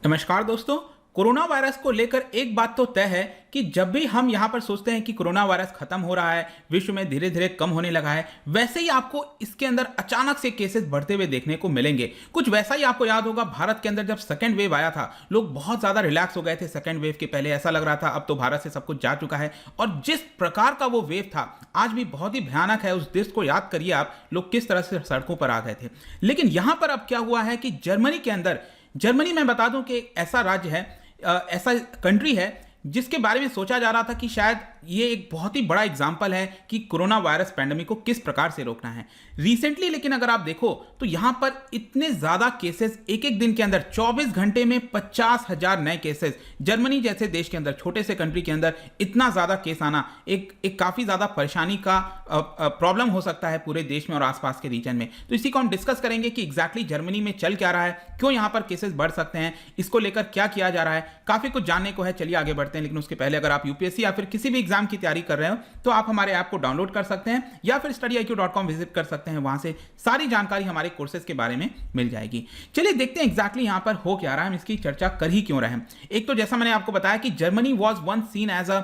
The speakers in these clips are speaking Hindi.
नमस्कार दोस्तों। कोरोना वायरस को लेकर एक बात तो तय है कि जब भी हम यहाँ पर सोचते हैं कि कोरोना वायरस खत्म हो रहा है, विश्व में धीरे धीरे कम होने लगा है, वैसे ही आपको इसके अंदर अचानक से केसेस बढ़ते हुए देखने को मिलेंगे। कुछ वैसा ही आपको याद होगा, भारत के अंदर जब सेकेंड वेव आया था, लोग बहुत ज्यादा रिलैक्स हो गए थे। सेकेंड वेव के पहले ऐसा लग रहा था अब तो भारत से सब कुछ जा चुका है, और जिस प्रकार का वो वेव था आज भी बहुत ही भयानक है। उस दृश्य को याद करिए आप, लोग किस तरह से सड़कों पर आ गए थे। लेकिन यहां पर अब क्या हुआ है कि जर्मनी मैं बता दूं कि एक ऐसा राज्य है, ऐसा कंट्री है जिसके बारे में सोचा जा रहा था कि शायद ये एक बहुत ही बड़ा एग्जाम्पल है कि कोरोना वायरस पैंडेमिक को किस प्रकार से रोकना है रिसेंटली। लेकिन अगर आप देखो तो यहां पर इतने ज्यादा केसेस, एक एक दिन के अंदर 24 घंटे में 50,000 नए केसेस। जर्मनी जैसे देश के अंदर, छोटे से कंट्री के अंदर इतना ज्यादा केस आना एक काफी ज्यादा परेशानी का प्रॉब्लम हो सकता है पूरे देश में और आसपास के रीजन में। तो इसी को हम डिस्कस करेंगे कि एग्जैक्टली जर्मनी में चल क्या रहा है, क्यों यहां पर केसेस बढ़ सकते हैं, इसको लेकर क्या किया जा रहा है। काफी कुछ जानने को है, चलिए आगे बढ़ते हैं। लेकिन उसके पहले अगर आप यूपीएससी या फिर किसी भी एग्जाम की तैयारी कर रहे हो तो आप हमारे ऐप को डाउनलोड कर सकते हैं या फिर study.iq.com विजिट कर सकते हैं। वहां से सारी जानकारी हमारे कोर्सेज के बारे में मिल जाएगी। चलिए देखते हैं एग्जैक्टली यहां पर हो क्या रहा है, हम इसकी चर्चा कर ही क्यों रहे हैं। एक तो जैसा मैंने आपको बताया कि Germany was one seen as a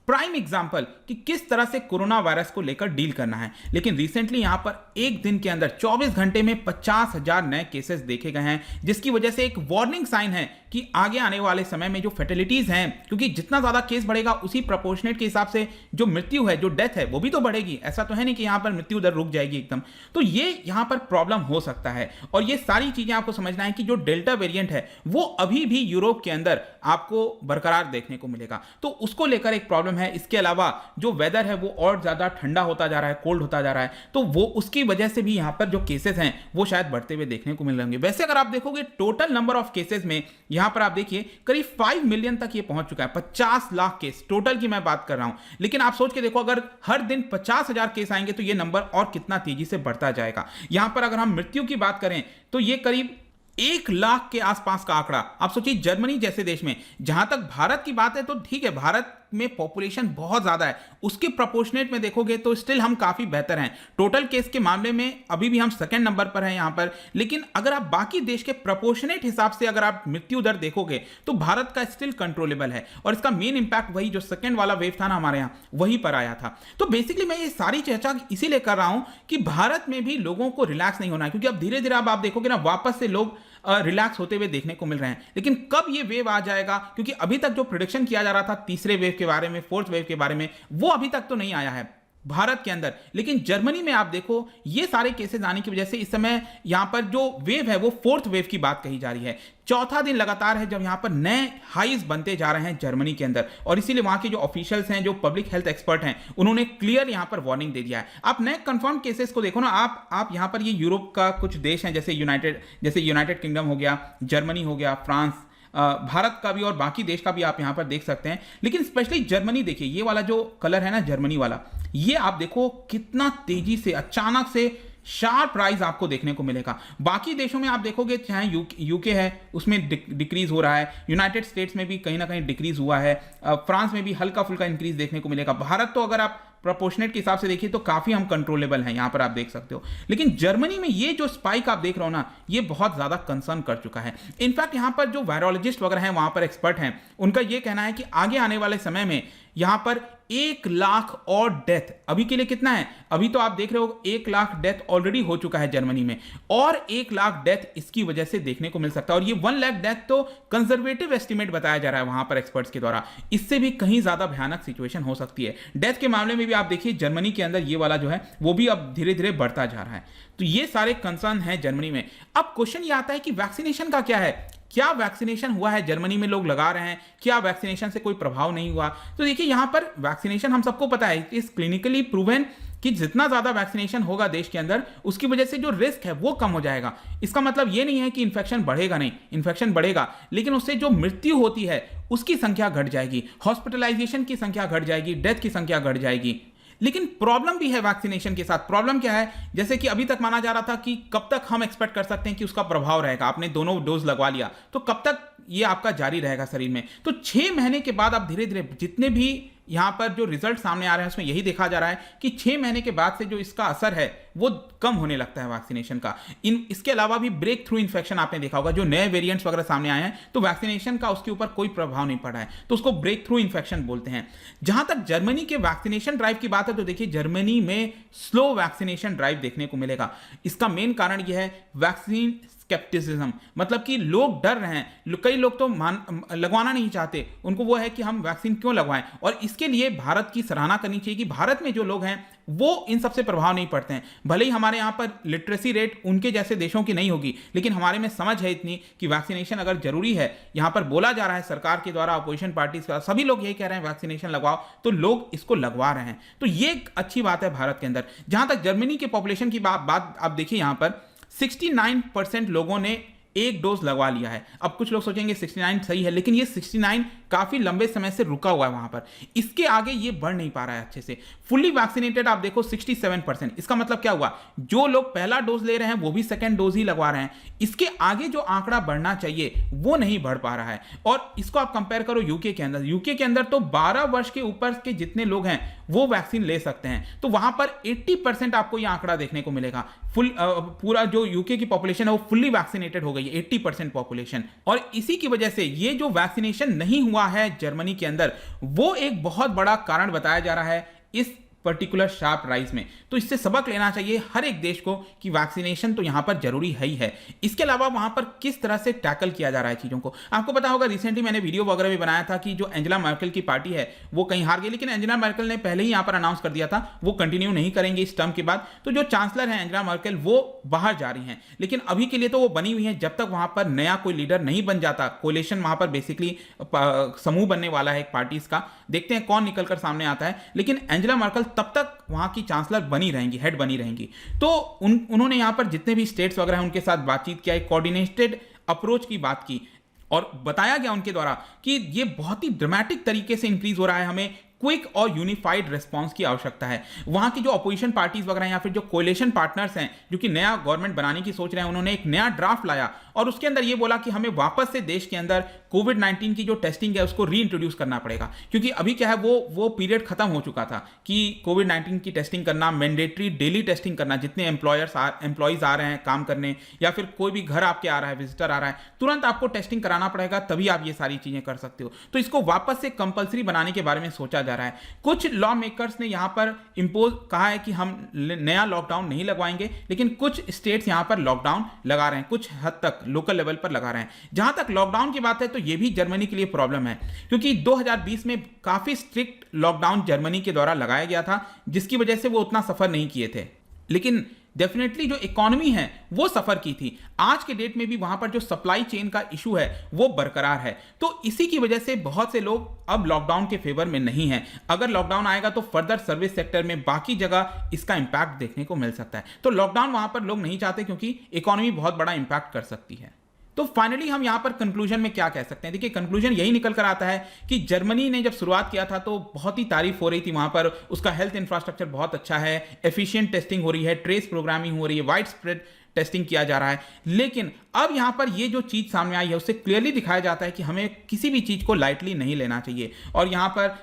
prime example कि किस तरह से कोरोना वायरस को लेकर डील करना है। लेकिन रिसेंटली यहां पर एक दिन के अंदर 24 घंटे में 50,000 नए केसेस देखे गए हैं, जिसकी वजह से एक वार्निंग साइन है कि आगे आने वाले समय में जो फैटिलिटीज हैं, क्योंकि जितना ज्यादा केस बढ़ेगा उसी प्रोपोर्शनेट के हिसाब से जो मृत्यु है, जो डेथ है, वो भी तो बढ़ेगी। ऐसा तो है नहीं कि यहां पर मृत्यु दर रुक जाएगी एकदम। तो ये यहां पर प्रॉब्लम हो सकता है, और ये सारी चीजें आपको समझना है कि जो डेल्टा वेरिएंट है वो अभी भी यूरोप के अंदर आपको बरकरार देखने को मिलेगा, तो उसको लेकर एक प्रॉब्लम है। इसके अलावा जो वेदर है वो और ज्यादा ठंडा होता जा रहा है, कोल्ड होता जा रहा है, तो वो उसकी वजह से भी यहां पर जो केसेस हैं वो शायद बढ़ते हुए देखने को मिल रहे होंगे। वैसे अगर आप देखोगे टोटल नंबर ऑफ केसेस में यहां पर आप देखिए करीब 5 मिलियन तक ये पहुंच चुका है। 50 लाख केस टोटल की मैं बात कर रहा हूं। लेकिन आप सोच के देखो, अगर हर दिन 50,000 केस आएंगे तो ये नंबर और कितना तेजी से बढ़ता जाएगा। यहां पर अगर हम मृत्यु की बात करें तो ये करीब 1 लाख के आसपास का आंकड़ा। आप सोचिए जर्मनी जैसे देश में, जहां तक भारत की बात है तो ठीक है, भारत में पॉपुलेशन बहुत ज्यादा है, उसके प्रोपोर्शनेट में देखोगे तो स्टिल हम काफी बेहतर हैं। टोटल केस के मामले में अभी भी हम सेकंड नंबर पर हैं यहां पर। लेकिन अगर आप बाकी देश के प्रोपोर्शनेट हिसाब से अगर आप मृत्यु दर देखोगे तो भारत का स्टिल कंट्रोलेबल है, और इसका मेन इंपैक्ट वही जो सेकंड वाला वेव था ना हमारे यहां, वहीं पर आया था। तो बेसिकली मैं ये सारी चर्चा इसीलिए कर रहा हूं कि भारत में भी लोगों को रिलैक्स नहीं होना है, क्योंकि अब धीरे धीरे अब आप देखोगे ना वापस से लोग रिलैक्स होते हुए देखने को मिल रहे हैं। लेकिन कब ये वेव आ जाएगा, क्योंकि अभी तक जो प्रिडिक्शन किया जा रहा था तीसरे वेव के बारे में, फोर्थ वेव के बारे में, वो अभी तक तो नहीं आया है भारत के अंदर। लेकिन जर्मनी में आप देखो ये सारे केसेस आने की वजह से इस समय यहां पर जो वेव है वो फोर्थ वेव की बात कही जा रही है। चौथा दिन लगातार है जब यहां पर नए हाईज बनते जा रहे हैं जर्मनी के अंदर, और इसीलिए वहां के जो ऑफिशियल्स हैं, जो पब्लिक हेल्थ एक्सपर्ट हैं, उन्होंने क्लियर यहां पर वार्निंग दे दिया है। आप नए कंफर्म केसेस को देखो ना, आप यहां पर ये यूरोप का कुछ देश हैं जैसे यूनाइटेड किंगडम हो गया, जर्मनी हो गया, फ्रांस, भारत का भी और बाकी देश का भी आप यहां पर देख सकते हैं। लेकिन स्पेशली जर्मनी देखिए, ये वाला जो कलर है ना जर्मनी वाला, ये आप देखो कितना तेजी से अचानक से शार्प राइज आपको देखने को मिलेगा। बाकी देशों में आप देखोगे, चाहे यूके है उसमें डिक्रीज हो रहा है, यूनाइटेड स्टेट्स में भी कहीं ना कहीं डिक्रीज हुआ है, फ्रांस में भी हल्का फुल्का इंक्रीज देखने को मिलेगा। भारत तो अगर आप प्रोपोर्शनेट के हिसाब से देखिए तो काफी हम कंट्रोलेबल हैं, यहां पर आप देख सकते हो। लेकिन जर्मनी में ये जो स्पाइक आप देख रहे हो ना, ये बहुत ज्यादा कंसर्न कर चुका है। इनफैक्ट यहां पर जो वायरोलॉजिस्ट वगैरह हैं, वहां पर एक्सपर्ट हैं, उनका ये कहना है कि आगे आने वाले समय में यहां पर 1 लाख और डेथ, अभी के लिए कितना है, अभी तो आप देख रहे हो 1 लाख डेथ ऑलरेडी हो चुका है जर्मनी में, और 1 लाख डेथ इसकी वजह से देखने को मिल सकता है। और ये 1 लाख डेथ तो कंजर्वेटिव एस्टिमेट बताया जा रहा है वहां पर एक्सपर्ट्स के द्वारा, इससे भी कहीं ज्यादा भयानक सिचुएशन हो सकती है। डेथ के मामले में भी आप देखिए जर्मनी के अंदर ये वाला जो है वो भी अब धीरे धीरे बढ़ता जा रहा है। तो ये सारे कंसर्न है जर्मनी में। अब क्वेश्चन ये आता है कि वैक्सीनेशन का क्या है, क्या वैक्सीनेशन हुआ है, जर्मनी में लोग लगा रहे हैं, क्या वैक्सीनेशन से कोई प्रभाव नहीं हुआ। तो देखिए यहां पर वैक्सीनेशन हम सबको पता है, इस क्लिनिकली प्रूवन कि जितना ज्यादा वैक्सीनेशन होगा देश के अंदर, उसकी वजह से जो रिस्क है वो कम हो जाएगा। इसका मतलब ये नहीं है कि इन्फेक्शन बढ़ेगा, नहीं, इन्फेक्शन बढ़ेगा, लेकिन उससे जो मृत्यु होती है उसकी संख्या घट जाएगी, हॉस्पिटलाइजेशन की संख्या घट जाएगी, डेथ की संख्या घट जाएगी। लेकिन प्रॉब्लम भी है वैक्सीनेशन के साथ। प्रॉब्लम क्या है, जैसे कि अभी तक माना जा रहा था कि कब तक हम एक्सपेक्ट कर सकते हैं कि उसका प्रभाव रहेगा, आपने दोनों डोज लगवा लिया तो कब तक ये आपका जारी रहेगा शरीर में। तो 6 महीने के बाद आप धीरे धीरे जितने भी यहाँ पर जो रिजल्ट सामने आ रहे हैं उसमें यही देखा जा रहा है कि 6 महीने के बाद से जो इसका असर है वो कम होने लगता है वैक्सीनेशन का। इसके अलावा भी ब्रेक थ्रू इन्फेक्शन आपने देखा होगा, जो नए वेरिएंट्स वगैरह सामने आए हैं तो वैक्सीनेशन का उसके ऊपर कोई प्रभाव नहीं पड़ा है, तो उसको ब्रेक थ्रू इन्फेक्शन बोलते हैं। जहां तक जर्मनी के वैक्सीनेशन ड्राइव की बात है तो देखिए जर्मनी में स्लो वैक्सीनेशन ड्राइव देखने को मिलेगा। इसका मेन कारण यह है वैक्सीन स्केप्टिसिज्म, मतलब कि लोग डर रहे हैं, कई लोग तो लगवाना नहीं चाहते, उनको वो है कि हम वैक्सीन क्यों लगवाएं। और इसके लिए भारत की सराहना करनी चाहिए कि भारत में जो लोग हैं वो इन सबसे प्रभाव नहीं पड़ते हैं। भले ही हमारे यहाँ पर लिटरेसी रेट उनके जैसे देशों की नहीं होगी, लेकिन हमारे में समझ है इतनी कि वैक्सीनेशन अगर जरूरी है, यहाँ पर बोला जा रहा है सरकार के द्वारा, अपोजिशन पार्टीज का सभी लोग यही कह रहे हैं वैक्सीनेशन लगवाओ, तो लोग इसको लगवा रहे हैं। तो ये एक अच्छी बात है भारत के अंदर। जहां तक जर्मनी के पॉपुलेशन की बात आप देखिए, यहाँ पर 69% लोगों ने एक डोज लगवा लिया है। अब कुछ लोग सोचेंगे 69 सही है, लेकिन ये 69 काफी लंबे समय से रुका हुआ है वहां पर, इसके आगे ये बढ़ नहीं पा रहा है अच्छे से। फुल्ली वैक्सीनेटेड आप देखो 67%। इसका मतलब क्या हुआ, जो लोग पहला डोज ले रहे हैं वो भी सेकेंड डोज ही लगवा रहे हैं। इसके आगे जो आंकड़ा बढ़ना चाहिए वो नहीं बढ़ पा रहा है। और इसको आप कंपेयर करो यूके के अंदर, यूके के अंदर तो 12 वर्ष के ऊपर के जितने लोग हैं वो वैक्सीन ले सकते हैं, तो वहां पर 80% आपको यह आंकड़ा देखने को मिलेगा। पूरा जो यूके की पॉपुलेशन है वो फुल्ली वैक्सीनेटेड हो गई है, 80% पॉपुलेशन। और इसी की वजह से ये जो वैक्सीनेशन नहीं हुआ है जर्मनी के अंदर, वो एक बहुत बड़ा कारण बताया जा रहा है इस पर्टिकुलर शार्प राइज में। तो इससे सबक लेना चाहिए हर एक देश को कि वैक्सीनेशन तो यहां पर जरूरी है ही है। इसके अलावा वहां पर किस तरह से टैकल किया जा रहा है चीजों को, आपको पता होगा रिसेंटली मैंने वीडियो वगैरह भी बनाया था कि जो एंजेला मर्केल की पार्टी है वो कहीं हार गई, लेकिन एंजेला मर्केल ने पहले ही यहां पर अनाउंस कर दिया था वो कंटिन्यू नहीं करेंगे इस टर्म के बाद। तो जो चांसलर है एंजेला मर्केल वो बाहर जा रही हैं, लेकिन अभी के लिए तो वो बनी हुई है। जब तक वहां पर नया कोई लीडर नहीं बन जाता, कोलिशन वहां पर बेसिकली समूह बनने वाला है एक पार्टीज का, देखते हैं कौन निकलकर सामने आता है। लेकिन एंजेला मर्केल तब तक वहां की चांसलर बनी रहेंगी, हेड बनी रहेंगी। तो उन्होंने यहां पर जितने भी स्टेट्स वगैरह हैं उनके साथ बातचीत किया, एक कोऑर्डिनेटेड अप्रोच की बात की और बताया गया उनके द्वारा कि ये बहुत ही ड्रामेटिक तरीके से इंक्रीज हो रहा है, हमें क्विक और यूनिफाइड रिस्पांस की आवश्यकता है। वहां की जो अपोजिशन पार्टीज वगैरह या फिर जो कोलिशन पार्टनर्स हैं जो कि नया गवर्नमेंट बनाने की सोच रहे हैं, उन्होंने एक नया ड्राफ्ट लाया और उसके अंदर ये बोला कि हमें वापस से देश के अंदर कोविड-19 की जो टेस्टिंग है उसको रीइंट्रोड्यूस करना पड़ेगा, क्योंकि अभी क्या है वो पीरियड खत्म हो चुका था कि कोविड-19 की टेस्टिंग करना, मैंडेटरी डेली टेस्टिंग करना, जितने एम्प्लॉयज आ रहे हैं काम करने या फिर कोई भी घर आपके आ रहा है, विजिटर आ रहा है, तुरंत आपको टेस्टिंग कराना पड़ेगा, तभी आप ये सारी चीजें कर सकते हो। तो इसको वापस से कंपलसरी बनाने के बारे में सोचा जा रहा है। कुछ लॉ मेकर्स ने यहां पर इंपोज कहा है कि हम नया लॉकडाउन नहीं लगवाएंगे, लेकिन कुछ स्टेट्स यहां पर लॉकडाउन लगा रहे हैं, कुछ हद तक लोकल लेवल पर लगा रहे हैं। जहां तक लॉकडाउन की बात है तो यह भी जर्मनी के लिए प्रॉब्लम है, क्योंकि 2020 में काफी स्ट्रिक्ट लॉकडाउन जर्मनी के द्वारा लगाया गया था, जिसकी वजह से वो उतना सफर नहीं किए थे। लेकिन डेफिनेटली जो इकोनॉमी है वो सफर की थी। आज के डेट में भी वहां पर जो सप्लाई चेन का इशू है वो बरकरार है। तो इसी की वजह से बहुत से लोग अब लॉकडाउन के फेवर में नहीं है। अगर लॉकडाउन आएगा तो फर्दर सर्विस सेक्टर में बाकी जगह इसका इंपैक्ट देखने को मिल सकता है। तो लॉकडाउन वहां पर लोग नहीं चाहते क्योंकि इकोनॉमी बहुत बड़ा इंपैक्ट कर सकती है। तो फाइनली हम यहां पर कंक्लूजन में क्या कह सकते हैं, देखिए कंक्लूजन यही निकल कर आता है कि जर्मनी ने जब शुरुआत किया था तो बहुत ही तारीफ हो रही थी, वहां पर उसका हेल्थ इंफ्रास्ट्रक्चर बहुत अच्छा है, एफिशिएंट टेस्टिंग हो रही है, ट्रेस प्रोग्रामिंग हो रही है, वाइड स्प्रेड टेस्टिंग किया जा रहा है। लेकिन अब यहां पर ये जो चीज सामने आई है उससे क्लियरली दिखाया जाता है कि हमें किसी भी चीज को लाइटली नहीं लेना चाहिए और यहां पर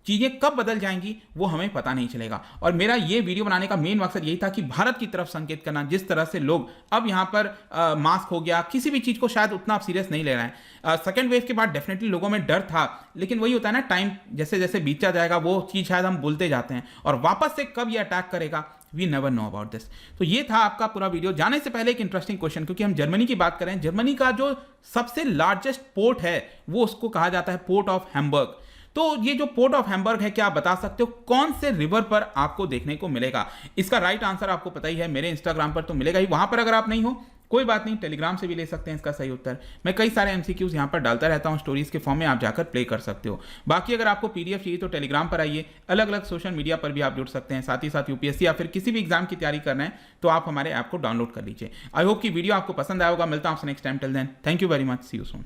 चीजें कब बदल जाएंगी वो हमें पता नहीं चलेगा। और मेरा ये वीडियो बनाने का मेन मकसद यही था कि भारत की तरफ संकेत करना, जिस तरह से लोग अब यहाँ पर मास्क हो गया, किसी भी चीज को शायद उतना सीरियस नहीं ले रहे हैं। सेकेंड वेव के बाद डेफिनेटली लोगों में डर था, लेकिन वही होता है ना, टाइम जैसे जैसे बीतता जाएगा वो चीज शायद हम भूलते जाते हैं और वापस से कब ये अटैक करेगा we never know about this. तो ये था आपका पूरा वीडियो। जाने से पहले एक इंटरेस्टिंग क्वेश्चन, क्योंकि हम जर्मनी की बात करें, जर्मनी का जो सबसे लार्जेस्ट पोर्ट है वो उसको कहा जाता है पोर्ट ऑफ हैम्बर्ग। तो ये जो पोर्ट ऑफ हैम्बर्ग है, क्या आप बता सकते हो कौन से रिवर पर आपको देखने को मिलेगा? इसका राइट आंसर आपको पता ही है, मेरे इंस्टाग्राम पर तो मिलेगा ही। वहां पर अगर आप नहीं हो कोई बात नहीं, टेलीग्राम से भी ले सकते हैं इसका सही उत्तर। मैं कई सारे एमसीक्यूज यहां पर डालता रहता हूं स्टोरीज के फॉर्म में, आप जाकर प्ले कर सकते हो। बाकी अगर आपको पीडीएफ चाहिए तो टेलीग्राम पर आइए, अलग अलग सोशल मीडिया पर भी आप जुड़ सकते हैं। साथ ही साथ यूपीएससी या फिर किसी भी एग्जाम की तैयारी कर रहे हैं तो आप हमारे ऐप को डाउनलोड कर लीजिए। आई होप कि वीडियो आपको पसंद आया होगा। मिलता हूं आपसे next time. Till then thank you very much, see you soon.